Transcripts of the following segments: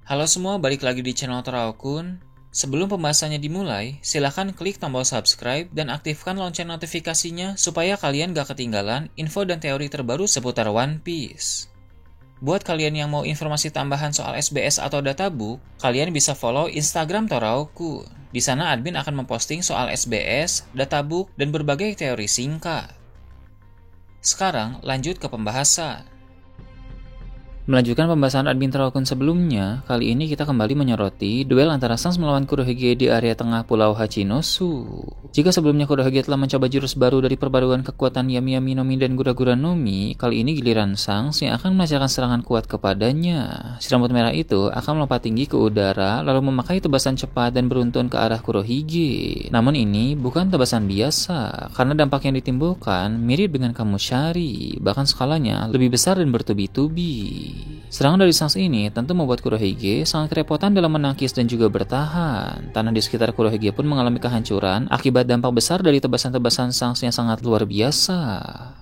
Halo semua, balik lagi di channel Teraokun. Sebelum pembahasannya dimulai, silahkan klik tombol subscribe dan aktifkan lonceng notifikasinya supaya kalian gak ketinggalan info dan teori terbaru seputar One Piece. Buat kalian yang mau informasi tambahan soal SBS atau databook, kalian bisa follow Instagram Teraokun. Di sana admin akan memposting soal SBS, databook, dan berbagai teori singkat. Sekarang lanjut ke pembahasan. Melanjutkan pembahasan admin Teraokun sebelumnya, kali ini kita kembali menyoroti duel antara Shanks melawan Kurohige di area tengah Pulau Hachinosu. Jika sebelumnya Kurohige telah mencoba jurus baru dari perpaduan kekuatan Yami Yami Nomi dan Gura Gura Nomi, kali ini giliran Shanks yang akan melancarkan serangan kuat kepadanya. Si rambut merah itu akan melompat tinggi ke udara lalu memakai tebasan cepat dan beruntun ke arah Kurohige. Namun ini bukan tebasan biasa, karena dampak yang ditimbulkan mirip dengan Kamushari, bahkan skalanya lebih besar dan bertubi-tubi. Serangan dari Shanks ini tentu membuat Kurohige sangat kerepotan dalam menangkis dan juga bertahan. Tanah di sekitar Kurohige pun mengalami kehancuran akibat dampak besar dari tebasan-tebasan Shanks yang sangat luar biasa.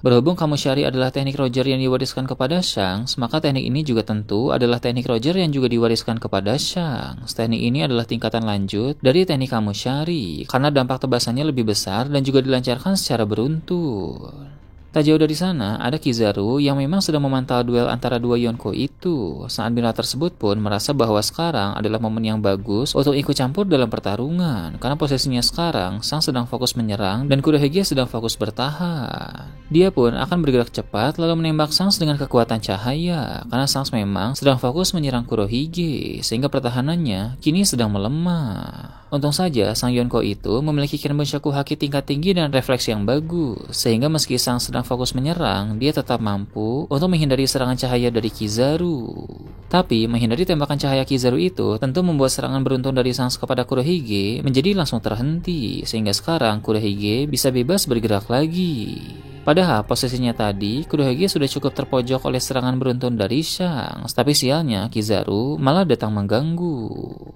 Berhubung Kamushari adalah teknik Roger yang diwariskan kepada Shanks, maka teknik ini juga tentu adalah teknik Roger yang juga diwariskan kepada Shanks. Teknik ini adalah tingkatan lanjut dari teknik Kamushari karena dampak tebasannya lebih besar dan juga dilancarkan secara beruntun. Tak jauh dari sana, ada Kizaru yang memang sedang memantau duel antara dua Yonko itu. Sang admiral tersebut pun merasa bahwa sekarang adalah momen yang bagus untuk ikut campur dalam pertarungan, karena posisinya sekarang Sang sedang fokus menyerang dan Kurohige sedang fokus bertahan. Dia pun akan bergerak cepat lalu menembak Shanks dengan kekuatan cahaya, karena Shanks memang sedang fokus menyerang Kurohige, sehingga pertahanannya kini sedang melemah. Untung saja Sang Yonko itu memiliki Kenbonshaku Haki tingkat tinggi dan refleks yang bagus, sehingga meski Shanks sedang fokus menyerang, dia tetap mampu untuk menghindari serangan cahaya dari Kizaru. Tapi menghindari tembakan cahaya Kizaru itu tentu membuat serangan beruntun dari Shanks kepada Kurohige menjadi langsung terhenti, sehingga sekarang Kurohige bisa bebas bergerak lagi. Padahal posisinya tadi, Kurohige sudah cukup terpojok oleh serangan beruntun dari Shanks, tapi sialnya Kizaru malah datang mengganggu.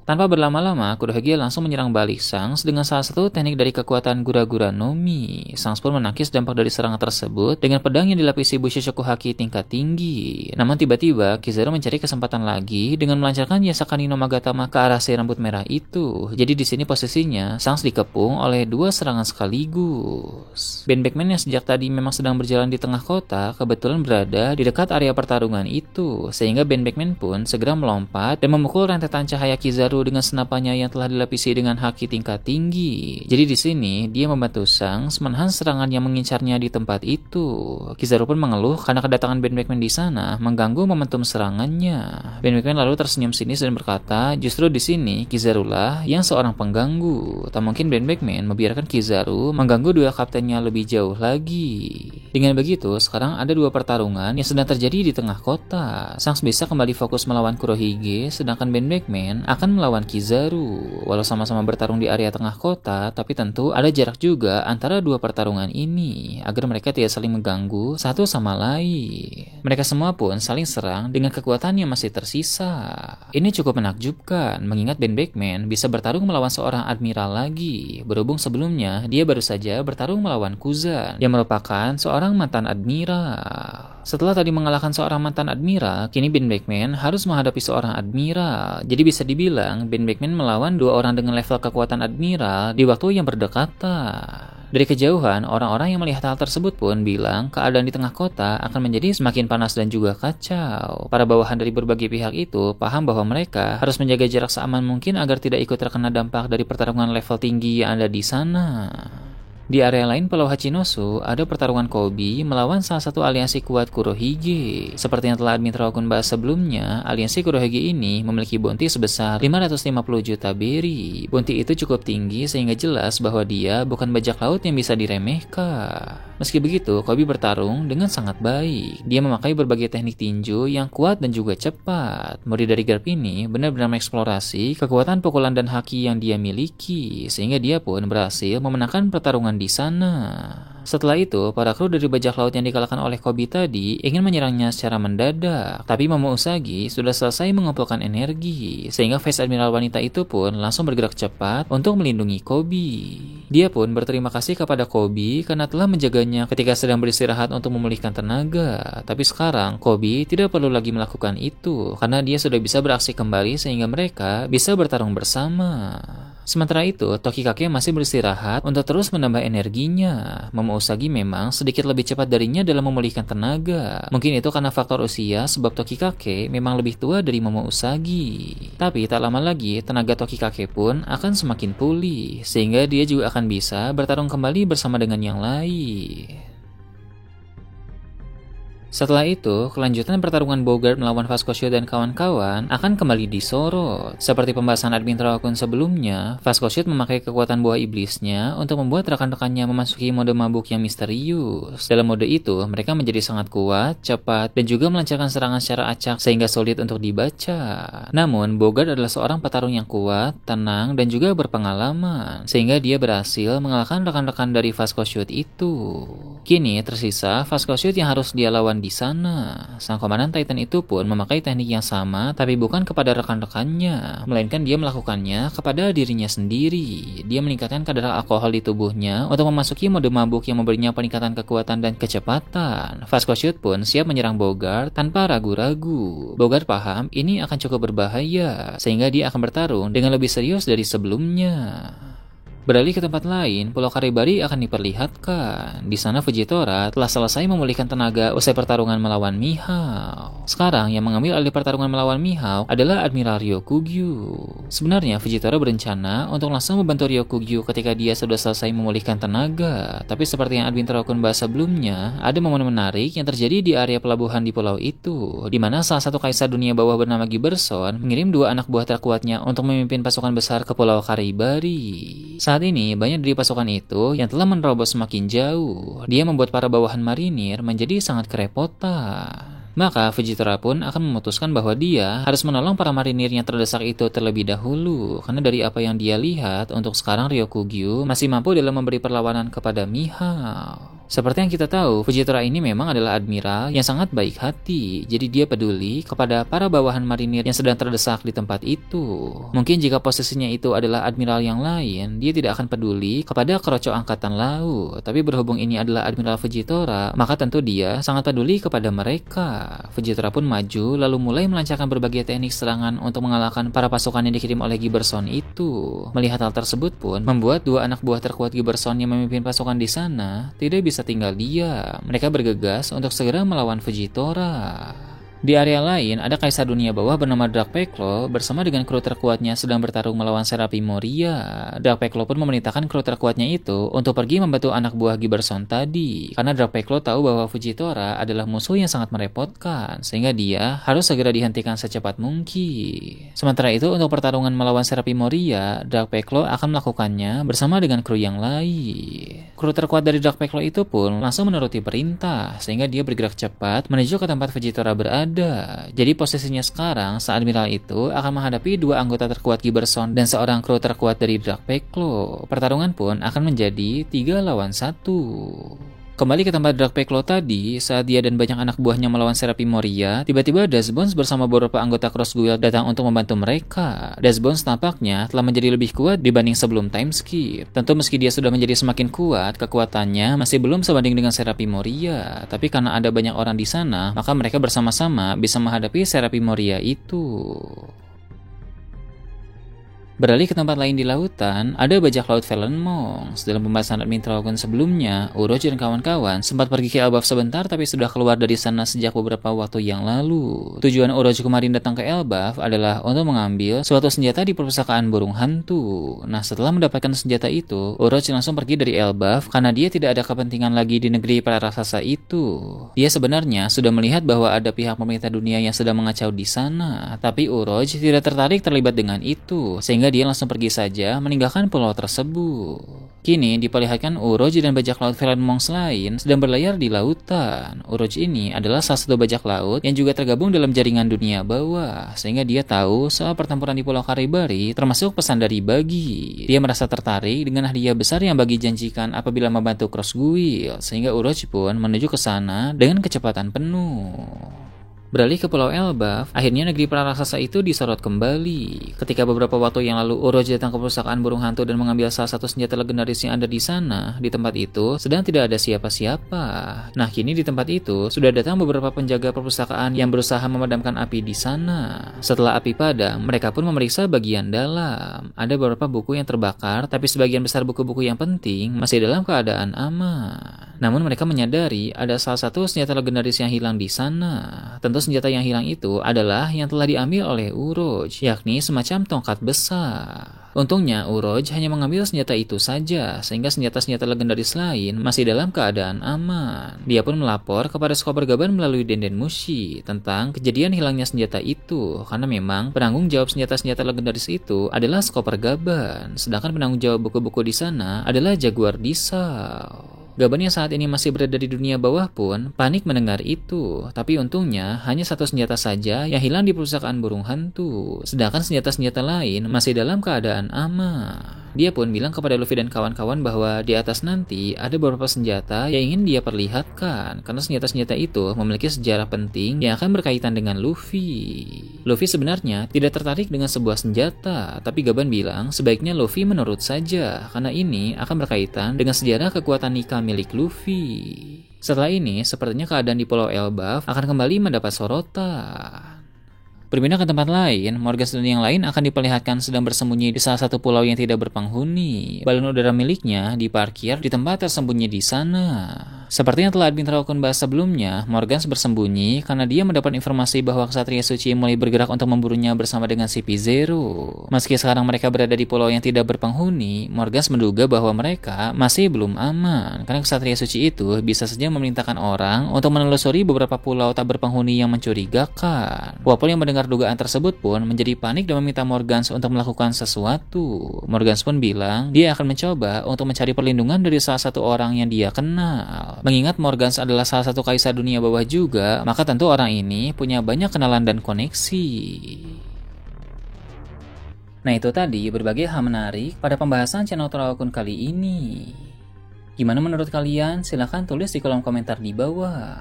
Tanpa berlama-lama, Kurohige langsung menyerang balik Shanks dengan salah satu teknik dari kekuatan Gura Gura Nomi. Shanks pun menangkis dampak dari serangan tersebut dengan pedang yang dilapisi Bushoshoku Haki tingkat tinggi. Namun tiba-tiba, Kizaru mencari kesempatan lagi dengan melancarkan Yasakani no Magatama ke arah si rambut merah itu. Jadi di sini posisinya, Shanks dikepung oleh dua serangan sekaligus. Ben Beckman yang sejak tadi memang sedang berjalan di tengah kota, kebetulan berada di dekat area pertarungan itu, sehingga Ben Beckman pun segera melompat dan memukul rentetan cahaya Kizaru dengan senapannya yang telah dilapisi dengan haki tingkat tinggi. Jadi di sini dia membantu Shanks menahan serangan yang mengincarnya di tempat itu. Kizaru pun mengeluh karena kedatangan Ben Beckman di sana mengganggu momentum serangannya. Ben Beckman lalu tersenyum sinis dan berkata, justru di sini Kizaru lah yang seorang pengganggu. Tak mungkin Ben Beckman membiarkan Kizaru mengganggu duel kaptennya lebih jauh lagi. Dengan begitu, sekarang ada dua pertarungan yang sedang terjadi di tengah kota. Shanks bisa kembali fokus melawan Kurohige, sedangkan Ben Beckman akan melawan Kizaru. Walau sama-sama bertarung di area tengah kota, tapi tentu ada jarak juga antara dua pertarungan ini, agar mereka tidak saling mengganggu satu sama lain. Mereka semua pun saling serang dengan kekuatan yang masih tersisa. Ini cukup menakjubkan, mengingat Ben Beckman bisa bertarung melawan seorang admiral lagi, berhubung sebelumnya dia baru saja bertarung melawan Kuzan, yang merupakan seorang mantan admiral. Setelah tadi mengalahkan seorang mantan admiral, kini Ben Beckman harus menghadapi seorang admiral. Jadi bisa dibilang Ben Beckman melawan dua orang dengan level kekuatan admiral di waktu yang berdekatan. Dari kejauhan, orang-orang yang melihat hal tersebut pun bilang keadaan di tengah kota akan menjadi semakin panas dan juga kacau. Para bawahan dari berbagai pihak itu paham bahwa mereka harus menjaga jarak seaman mungkin agar tidak ikut terkena dampak dari pertarungan level tinggi yang ada di sana. Di area lain Pulau Hachinosu, ada pertarungan Koby melawan salah satu aliansi kuat Kurohige. Seperti yang telah admin Teraokun bahas sebelumnya, aliansi Kurohige ini memiliki bounty sebesar 550 juta beri. Bounty itu cukup tinggi sehingga jelas bahwa dia bukan bajak laut yang bisa diremehkan. Meski begitu, Koby bertarung dengan sangat baik. Dia memakai berbagai teknik tinju yang kuat dan juga cepat. Murid dari Garp ini benar-benar mengeksplorasi kekuatan pukulan dan haki yang dia miliki, sehingga dia pun berhasil memenangkan pertarungan di sana. Setelah itu, para kru dari bajak laut yang dikalahkan oleh Koby tadi ingin menyerangnya secara mendadak, tapi Momo Usagi sudah selesai mengumpulkan energi, sehingga Vice Admiral wanita itu pun langsung bergerak cepat untuk melindungi Koby. Dia pun berterima kasih kepada Koby karena telah menjaganya ketika sedang beristirahat untuk memulihkan tenaga. Tapi sekarang, Koby tidak perlu lagi melakukan itu, karena dia sudah bisa beraksi kembali sehingga mereka bisa bertarung bersama. Sementara itu, Tokikake masih beristirahat untuk terus menambah energinya. Momo Usagi memang sedikit lebih cepat darinya dalam memulihkan tenaga. Mungkin itu karena faktor usia, sebab Tokikake memang lebih tua dari Momo Usagi. Tapi tak lama lagi, tenaga Tokikake pun akan semakin pulih, sehingga dia juga akan bisa bertarung kembali bersama dengan yang lain. Setelah itu, kelanjutan pertarungan Bogart melawan Vascocio dan kawan-kawan akan kembali disorot. Seperti pembahasan Admin Trakun sebelumnya, Vascocio memakai kekuatan buah iblisnya untuk membuat rekan-rekannya memasuki mode mabuk yang misterius. Dalam mode itu, mereka menjadi sangat kuat, cepat, dan juga melancarkan serangan secara acak sehingga sulit untuk dibaca. Namun, Bogart adalah seorang petarung yang kuat, tenang, dan juga berpengalaman, sehingga dia berhasil mengalahkan rekan-rekan dari Vascocio itu. Kini, tersisa Vascocio yang harus dia lawan di sana. Sang komandan Titan itu pun memakai teknik yang sama, tapi bukan kepada rekan-rekannya, melainkan dia melakukannya kepada dirinya sendiri. Dia meningkatkan kadar alkohol di tubuhnya untuk memasuki mode mabuk yang memberinya peningkatan kekuatan dan kecepatan. Vascocio pun siap menyerang Bogart tanpa ragu-ragu. Bogart paham ini akan cukup berbahaya, sehingga dia akan bertarung dengan lebih serius dari sebelumnya. Beralih ke tempat lain, Pulau Karibari akan diperlihatkan. Di sana Fujitora telah selesai memulihkan tenaga usai pertarungan melawan Mihao. Sekarang yang mengambil alih pertarungan melawan Mihao adalah Admiral Ryokugyu. Sebenarnya Fujitora berencana untuk langsung membantu Ryokugyu ketika dia sudah selesai memulihkan tenaga. Tapi seperti yang Admin Trakun bahas sebelumnya, ada momen menarik yang terjadi di area pelabuhan di pulau itu, di mana salah satu kaisar dunia bawah bernama Giberson mengirim 2 anak buah terkuatnya untuk memimpin pasukan besar ke Pulau Karibari. Saat ini, banyak dari pasukan itu yang telah menerobos semakin jauh. Dia membuat para bawahan marinir menjadi sangat kerepotan. Maka Fujitora pun akan memutuskan bahwa dia harus menolong para marinir yang terdesak itu terlebih dahulu, karena dari apa yang dia lihat, untuk sekarang Ryokugyu masih mampu dalam memberi perlawanan kepada Mihao. Seperti yang kita tahu, Fujitora ini memang adalah admiral yang sangat baik hati, jadi dia peduli kepada para bawahan marinir yang sedang terdesak di tempat itu. Mungkin jika posisinya itu adalah admiral yang lain, dia tidak akan peduli kepada keroco angkatan laut, tapi berhubung ini adalah Admiral Fujitora, maka tentu dia sangat peduli kepada mereka. Fujitora pun maju lalu mulai melancarkan berbagai teknik serangan untuk mengalahkan para pasukan yang dikirim oleh Giberson itu. Melihat hal tersebut pun membuat 2 anak buah terkuat Giberson yang memimpin pasukan di sana tidak bisa tinggal diam. Mereka bergegas untuk segera melawan Fujitora. Di area lain, ada kaisar dunia bawah bernama Dracpeklo bersama dengan kru terkuatnya sedang bertarung melawan Serapi Moria. Dracpeklo pun memerintahkan kru terkuatnya itu untuk pergi membantu anak buah Giberson tadi, karena Dracpeklo tahu bahwa Fujitora adalah musuh yang sangat merepotkan, sehingga dia harus segera dihentikan secepat mungkin. Sementara itu, untuk pertarungan melawan Serapi Moria, Dracpeklo akan melakukannya bersama dengan kru yang lain. Kru terkuat dari Dracpeklo itu pun langsung menuruti perintah, sehingga dia bergerak cepat menuju ke tempat Fujitora berada. Jadi posisinya sekarang, sang admiral itu akan menghadapi 2 anggota terkuat Giberson dan seorang kru terkuat dari Dracpeklo. Pertarungan pun akan menjadi 3 lawan 1. Kembali ke tempat Dracpeklo tadi, saat dia dan banyak anak buahnya melawan Serapi Moria, tiba-tiba Dazbones bersama beberapa anggota Cross Guild datang untuk membantu mereka. Dazbones tampaknya telah menjadi lebih kuat dibanding sebelum time skip. Tentu meski dia sudah menjadi semakin kuat, kekuatannya masih belum sebanding dengan Serapi Moria. Tapi karena ada banyak orang di sana, maka mereka bersama-sama bisa menghadapi Serapi Moria itu. Beralih ke tempat lain di lautan, ada bajak laut Valen Monks. Dalam pembahasan Admin Trakun sebelumnya, Orochi dan kawan-kawan sempat pergi ke Elbaf sebentar tapi sudah keluar dari sana sejak beberapa waktu yang lalu. Tujuan Orochi kemarin datang ke Elbaf adalah untuk mengambil suatu senjata di perpustakaan burung hantu. Nah, setelah mendapatkan senjata itu, Orochi langsung pergi dari Elbaf karena dia tidak ada kepentingan lagi di negeri para raksasa itu. Dia sebenarnya sudah melihat bahwa ada pihak pemerintah dunia yang sedang mengacau di sana, tapi Orochi tidak tertarik terlibat dengan itu, sehingga dia langsung pergi saja meninggalkan pulau tersebut. Kini diperlihatkan Uroge dan bajak laut Villain Monks lain sedang berlayar di lautan. Uroge ini adalah salah satu bajak laut yang juga tergabung dalam jaringan dunia bawah, sehingga dia tahu soal pertempuran di Pulau Karibari termasuk pesan dari Buggy. Dia merasa tertarik dengan hadiah besar yang Buggy janjikan apabila membantu Cross Guild, sehingga Uroge pun menuju ke sana dengan kecepatan penuh. Beralih ke Pulau Elbaf, akhirnya negeri para raksasa itu disorot kembali. Ketika beberapa waktu yang lalu Uroge datang ke perpustakaan burung hantu dan mengambil salah satu senjata legendaris yang ada di sana, di tempat itu sedang tidak ada siapa-siapa. Nah, kini di tempat itu sudah datang beberapa penjaga perpustakaan yang berusaha memadamkan api di sana. Setelah api padam, mereka pun memeriksa bagian dalam. Ada beberapa buku yang terbakar, tapi sebagian besar buku-buku yang penting masih dalam keadaan aman. Namun mereka menyadari ada salah satu senjata legendaris yang hilang di sana. Tentu senjata yang hilang itu adalah yang telah diambil oleh Uroge, yakni semacam tongkat besar. Untungnya Uroge hanya mengambil senjata itu saja, sehingga senjata-senjata legendaris lain masih dalam keadaan aman. Dia pun melapor kepada Skoper Gaban melalui Denden Mushi tentang kejadian hilangnya senjata itu, karena memang penanggung jawab senjata-senjata legendaris itu adalah Skoper Gaban, sedangkan penanggung jawab buku-buku di sana adalah Jaguar Disau. Gaban yang saat ini masih berada di dunia bawah pun panik mendengar itu, tapi untungnya hanya satu senjata saja yang hilang di perpustakaan burung hantu, sedangkan senjata-senjata lain masih dalam keadaan aman. Dia pun bilang kepada Luffy dan kawan-kawan bahwa di atas nanti ada beberapa senjata yang ingin dia perlihatkan, karena senjata-senjata itu memiliki sejarah penting yang akan berkaitan dengan Luffy. Luffy sebenarnya tidak tertarik dengan sebuah senjata, tapi Gaban bilang sebaiknya Luffy menurut saja, karena ini akan berkaitan dengan sejarah kekuatan Nika milik Luffy. Setelah ini, sepertinya keadaan di Pulau Elbaf akan kembali mendapat sorotan. Berpindah ke tempat lain, Morgans dan yang lain akan diperlihatkan sedang bersembunyi di salah satu pulau yang tidak berpenghuni. Balon udara miliknya diparkir di tempat tersembunyi di sana. Seperti yang telah Bintaro Kun bahas sebelumnya, Morgans bersembunyi karena dia mendapat informasi bahwa Ksatria Suci mulai bergerak untuk memburunya bersama dengan CP0. Meski sekarang mereka berada di pulau yang tidak berpenghuni, Morgans menduga bahwa mereka masih belum aman, karena Ksatria Suci itu bisa saja memerintahkan orang untuk menelusuri beberapa pulau tak berpenghuni yang mencurigakan. Wapol yang mendengar dugaan tersebut pun menjadi panik dan meminta Morgans untuk melakukan sesuatu. Morgans pun bilang dia akan mencoba untuk mencari perlindungan dari salah satu orang yang dia kenal. Mengingat Morgans adalah salah satu kaisar dunia bawah juga, maka tentu orang ini punya banyak kenalan dan koneksi. Nah, itu tadi berbagai hal menarik pada pembahasan channel Taro Kun kali ini. Gimana menurut kalian? Silahkan tulis di kolom komentar di bawah.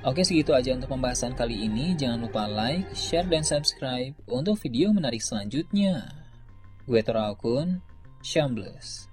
Oke, segitu aja untuk pembahasan kali ini. Jangan lupa like, share, dan subscribe untuk video menarik selanjutnya. Gue Taro Kun, Shambles.